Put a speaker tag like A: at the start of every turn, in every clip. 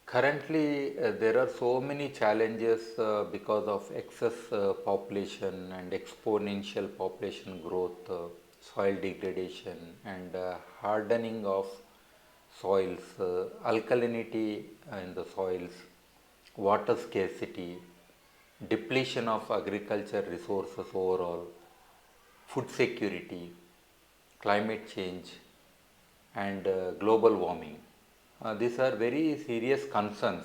A: Currently, there are so many challenges because of excess population and exponential population growth, soil degradation, and hardening of soils, alkalinity in the soils, water scarcity, depletion of agriculture resources overall, food security, climate change, and global warming. These are very serious concerns,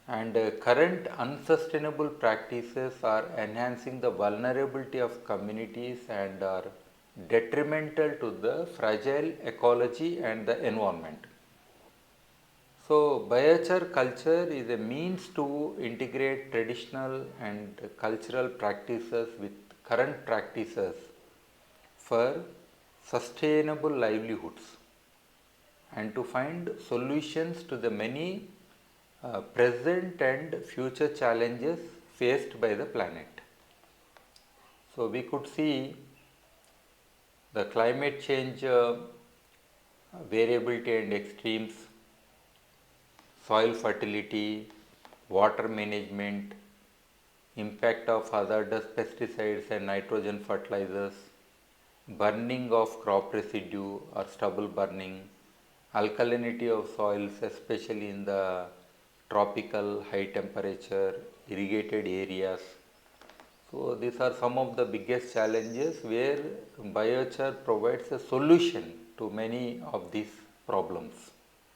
A: and current unsustainable practices are enhancing the vulnerability of communities and are detrimental to the fragile ecology and the environment. So, biochar culture is a means to integrate traditional and cultural practices with current practices for sustainable livelihoods and to find solutions to the many present and future challenges faced by the planet. So, we could see the climate change variability and extremes, soil fertility, water management, impact of hazardous pesticides and nitrogen fertilizers, burning of crop residue or stubble burning, alkalinity of soils, especially in the tropical high temperature irrigated areas. So, these are some of the biggest challenges where biochar provides a solution to many of these problems.